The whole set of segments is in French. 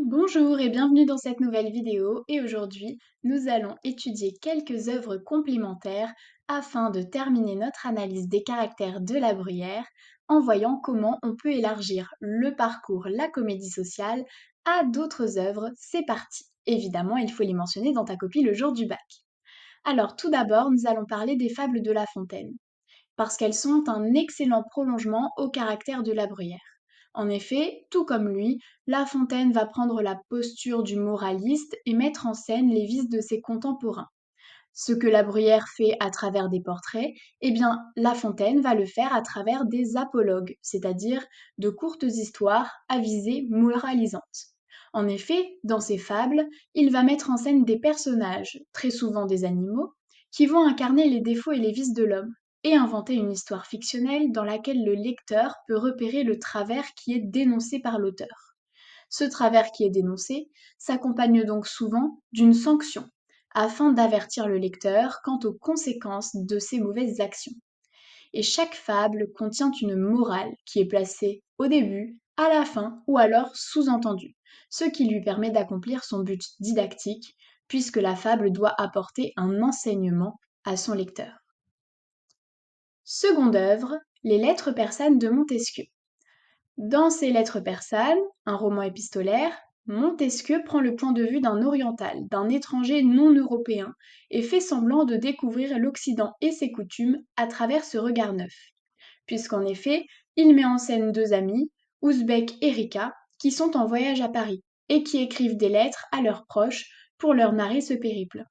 Bonjour et bienvenue dans cette nouvelle vidéo et aujourd'hui nous allons étudier quelques œuvres complémentaires afin de terminer notre analyse des caractères de la Bruyère en voyant comment on peut élargir le parcours La Comédie sociale à d'autres œuvres. C'est parti! Évidemment, il faut les mentionner dans ta copie le jour du bac. Alors tout d'abord, nous allons parler des fables de La Fontaine parce qu'elles sont un excellent prolongement au caractère de la Bruyère. En effet, tout comme lui, La Fontaine va prendre la posture du moraliste et mettre en scène les vices de ses contemporains. Ce que la Bruyère fait à travers des portraits, eh bien, La Fontaine va le faire à travers des apologues, c'est-à-dire de courtes histoires à visée moralisante. En effet, dans ses fables, il va mettre en scène des personnages, très souvent des animaux, qui vont incarner les défauts et les vices de l'homme, et inventer une histoire fictionnelle dans laquelle le lecteur peut repérer le travers qui est dénoncé par l'auteur. Ce travers qui est dénoncé s'accompagne donc souvent d'une sanction, afin d'avertir le lecteur quant aux conséquences de ses mauvaises actions. Et chaque fable contient une morale qui est placée au début, à la fin ou alors sous-entendue, ce qui lui permet d'accomplir son but didactique, puisque la fable doit apporter un enseignement à son lecteur. Seconde œuvre, Les Lettres persanes de Montesquieu. Dans ses Lettres persanes, un roman épistolaire, Montesquieu prend le point de vue d'un oriental, d'un étranger non européen, et fait semblant de découvrir l'Occident et ses coutumes à travers ce regard neuf, puisqu'en effet, il met en scène deux amis, Ouzbek et Rika, qui sont en voyage à Paris, et qui écrivent des lettres à leurs proches pour leur narrer ce périple.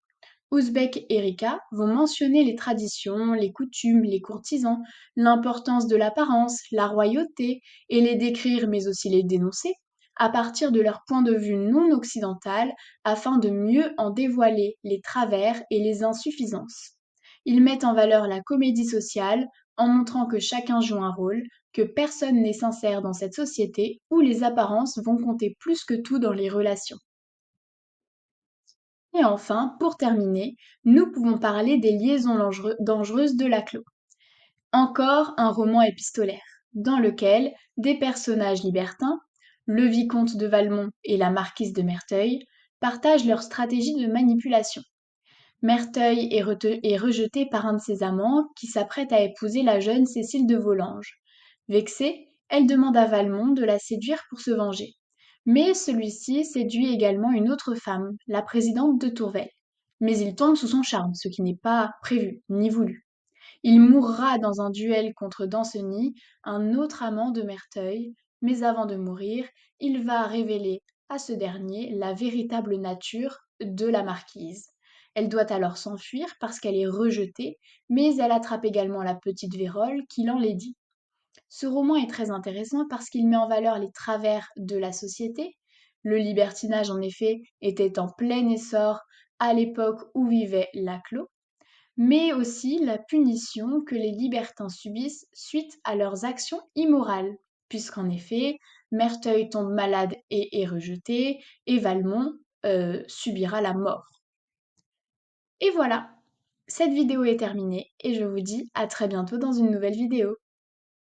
Ouzbek et Rika vont mentionner les traditions, les coutumes, les courtisans, l'importance de l'apparence, la royauté, et les décrire mais aussi les dénoncer, à partir de leur point de vue non occidental, afin de mieux en dévoiler les travers et les insuffisances. Ils mettent en valeur la comédie sociale en montrant que chacun joue un rôle, que personne n'est sincère dans cette société où les apparences vont compter plus que tout dans les relations. Et enfin, pour terminer, nous pouvons parler des liaisons dangereuses de Laclos. Encore un roman épistolaire, dans lequel des personnages libertins, le vicomte de Valmont et la marquise de Merteuil, partagent leur stratégie de manipulation. Merteuil est rejeté par un de ses amants qui s'apprête à épouser la jeune Cécile de Volanges. Vexée, elle demande à Valmont de la séduire pour se venger. Mais celui-ci séduit également une autre femme, la présidente de Tourvel. Mais il tombe sous son charme, ce qui n'est pas prévu ni voulu. Il mourra dans un duel contre Danceny, un autre amant de Merteuil, mais avant de mourir, il va révéler à ce dernier la véritable nature de la marquise. Elle doit alors s'enfuir parce qu'elle est rejetée, mais elle attrape également la petite Vérole qui l'enlaidit. Ce roman est très intéressant parce qu'il met en valeur les travers de la société. Le libertinage, en effet, était en plein essor à l'époque où vivait Laclos, mais aussi la punition que les libertins subissent suite à leurs actions immorales, puisqu'en effet, Merteuil tombe malade et est rejeté, et Valmont subira la mort. Et voilà, cette vidéo est terminée, et je vous dis à très bientôt dans une nouvelle vidéo.